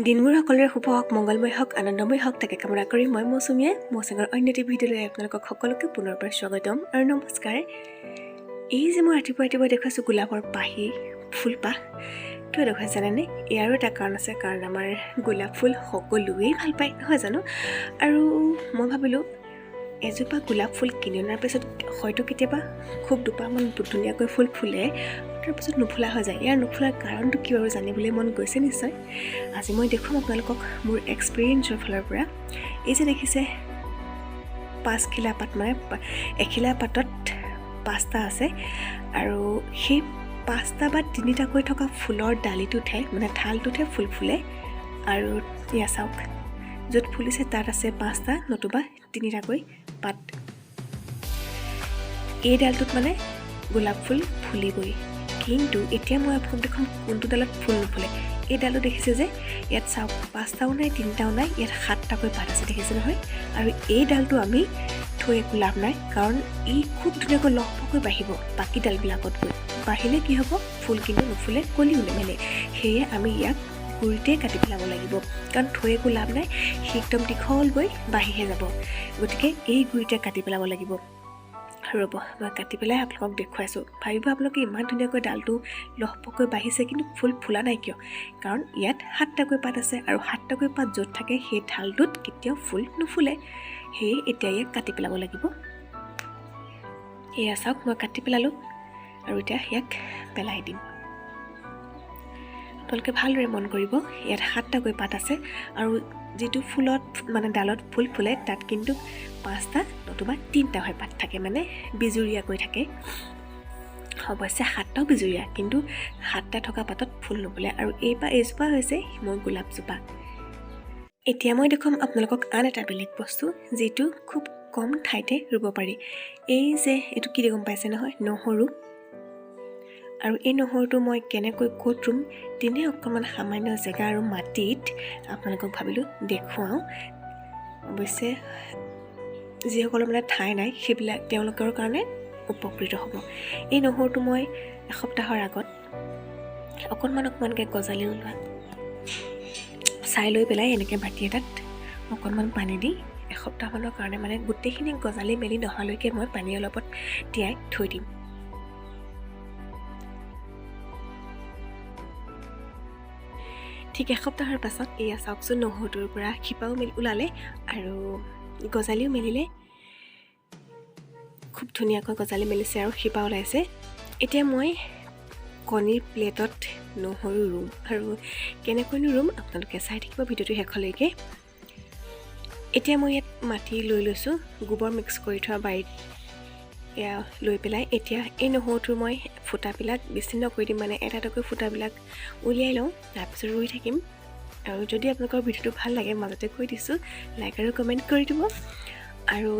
দিনবোৰ সকলোৰে শুভ হওক, মংগলময় হওক, আনন্দময় হওক তাকে কামনা কৰি মই মৌচুমীয়ে মৌচিঙৰ অন্য এটি ভিডিঅ'লৈ আপোনালোকক সকলোকে পুনৰবাৰ স্বাগতম আৰু নমস্কাৰ। এই যে মই ৰাতিপুৱা দেখুৱাইছোঁ গোলাপৰ পাহি ফুলপাহ, কিয় দেখুৱাইছে জানেনে? ইয়াৰো এটা কাৰণ আছে, কাৰণ আমাৰ গোলাপ ফুল সকলোৱেই ভাল পায় নহয় জানো। আৰু মই ভাবিলোঁ এজোপা গোলাপ ফুল কিনি অনাৰ পিছত হয়তো কেতিয়াবা খুব দুপাহমান ধুনীয়াকৈ ফুল ফুলে, তাৰপিছত নুফুলা হৈ যায়। ইয়াৰ নুফুলাৰ কাৰণটো কি বাৰু জানিবলৈ মন গৈছে নিশ্চয়। আজি মই দেখুৱাম আপোনালোকক মোৰ এক্সপিৰিয়েঞ্চৰ ফালৰ পৰা। এই যে দেখিছে 5 খিলা পাত, মানে এখিলা পাতত 5টা আছে, আৰু সেই 5টা বা 3টাকৈ থকা ফুলৰ ডালিটোতহে মানে ঠালটোতহে ফুল ফুলে। আৰু এয়া চাওক, য'ত ফুলিছে তাত আছে 5টা নতুবা 3টাকৈ পাত। এই ডালটোত মানে গোলাপ ফুল ফুলিবই, কিন্তু এতিয়া মই আপোনাক দেখোন কোনটো ডালত ফুল নুফুলে। এই ডালটো দেখিছে যে ইয়াত চাওক 5টাও নাই 3টাও নাই, ইয়াত 7টাকৈ পাত আছে, দেখিছে নহয়। আৰু এই ডালটো আমি থৈ একো লাভ নাই, কাৰণ ই খুব ধুনীয়াকৈ লহপহকৈ বাঢ়িব বাকী ডালবিলাকতকৈ। বাঢ়িলে কি হ'ব, ফুল কিন্তু নুফুলে, কলিও নেমেলে। সেয়ে আমি ইয়াক গুৰিতেই কাটি পেলাব লাগিব, কাৰণ থৈ একো লাভ নাই, সি একদম দীঘল গৈ বাঢ়িহে যাব। গতিকে এই গুৰিতে কাটি পেলাব লাগিব। ৰ'ব, মই কাটি পেলাই আপোনালোকক দেখুৱাইছোঁ। ভাবিব আপোনালোকে ইমান ধুনীয়াকৈ ডালটো লহপহকৈ বাঢ়িছে, কিন্তু ফুল ফুলা নাই কিয়? কাৰণ ইয়াত 7টাকৈ পাত আছে, আৰু 7টাকৈ পাত য'ত থাকে সেই ঢালটোত কেতিয়াও ফুল নুফুলে। সেয়ে এতিয়া ইয়াক কাটি পেলাব লাগিব। এয়া চাওক, মই কাটি পেলালোঁ, আৰু এতিয়া ইয়াক পেলাই দিম। আপোনালোকে ভালদৰে মন কৰিব, ইয়াত 7টাকৈ পাত আছে, আৰু যিটো ফুলত মানে ডালত ফুল ফুলে তাত কিন্তু 5টা নতুবা 3টাহে পাত থাকে, মানে বিজুৰীয়াকৈ থাকে। অৱশ্যে 7টাও বিজুৰীয়া, কিন্তু 7টা থকা পাতত ফুল নুফুলে। আৰু এইজোপা হৈছে মোৰ গোলাপজোপা। এতিয়া মই দেখুৱাম আপোনালোকক আন এটা বেলেগ বস্তু, যিটো খুব কম ঠাইতে ৰুব পাৰি। এই যে এইটো কি গম পাইছে নহয়, নহৰু। আৰু এই নহৰুটো মই কেনেকৈ ক'ত ৰুম, দিনে অকণমান সামান্য জেগা আৰু মাটিত আপোনালোকক ভাবিলোঁ দেখুৱাওঁ। অৱশ্যে যিসকলৰ মানে ঠাই নাই সেইবিলাক তেওঁলোকৰ কাৰণে উপকৃত হ'ব। এই নহৰুটো মই এসপ্তাহৰ আগত অকণমানকৈ গজালি ওলোৱা চাই লৈ পেলাই এনেকৈ বাতি এটাত অকণমান পানী দি এসপ্তাহমানৰ কাৰণে, মানে গোটেইখিনি গজালি মেলি নহালৈকে মই পানী অলপত তিয়াই থৈ দিম। ঠিক এসপ্তাহৰ পাছত এয়া চাওকচোন, নহৰুটোৰ পৰা শিপাও ওলালে আৰু গজালিও মেলিলে। খুব ধুনীয়াকৈ গজালি মেলিছে আৰু শিপা ওলাইছে। এতিয়া মই কণীৰ প্লেটত নহৰু ৰুম, আৰু কেনেকৈনো ৰুম আপোনালোকে চাই থাকিব ভিডিঅ'টো শেষলৈকে। এতিয়া মই ইয়াত মাটি লৈ লৈছোঁ, গোবৰ মিক্স কৰি থোৱা বাৰীত এয়া লৈ পেলাই এতিয়া এই নহৰুটোৰ মই ফুটাবিলাক বিচ্ছিন্ন কৰি দিম, মানে এটা এটাকৈ ফুটাবিলাক উলিয়াই লওঁ, তাৰপিছত ৰুই থাকিম। আৰু যদি আপোনালোকৰ ভিডিঅ'টো ভাল লাগে, মাজতে কৈ দিছোঁ, লাইক আৰু কমেণ্ট কৰি দিব। আৰু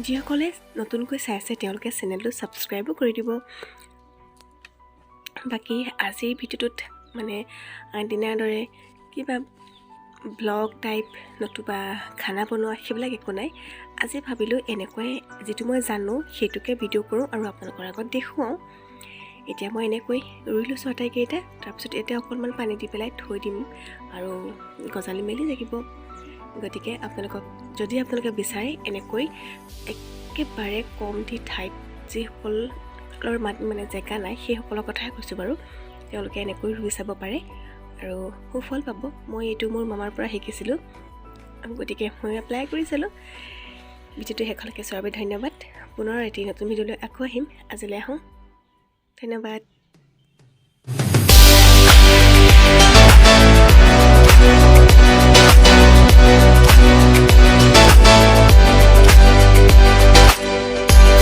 যিসকলে নতুনকৈ চাই আছে তেওঁলোকে চেনেলটো ছাবস্ক্ৰাইবো কৰি দিব। বাকী আজিৰ ভিডিঅ'টোত মানে আনদিনাৰ দৰে কিবা ব্লগ টাইপ নতুবা খানা বনোৱা সেইবিলাক একো নাই। আজি ভাবিলোঁ এনেকৈ যিটো মই জানো সেইটোকে ভিডিঅ' কৰোঁ আৰু আপোনালোকৰ আগত দেখুৱাওঁ। এতিয়া মই এনেকৈ ৰুই লৈছোঁ আটাইকেইটা, তাৰপিছত এতিয়া অকণমান পানী দি পেলাই থৈ দিম, আৰু গজালি মেলি থাকিব। গতিকে যদি আপোনালোকে বিচাৰে এনেকৈ একেবাৰে কমটি ঠাইত যিসকলৰ মানে জেগা নাই সেইসকলৰ কথাই কৈছোঁ বাৰু, তেওঁলোকে এনেকৈ ৰুই চাব পাৰে আৰু সুফল পাব। মই এইটো মোৰ মামাৰ পৰা শিকিছিলোঁ, গতিকে মই এপ্লাই কৰি চালোঁ। ভিডিঅ'টো শেষলৈকে চোৱাৰ বাবে ধন্যবাদ। পুনৰ এটি নতুন ভিডিঅ'লৈ আকৌ আহিম। আজিলৈ আহোঁ, ধন্যবাদ।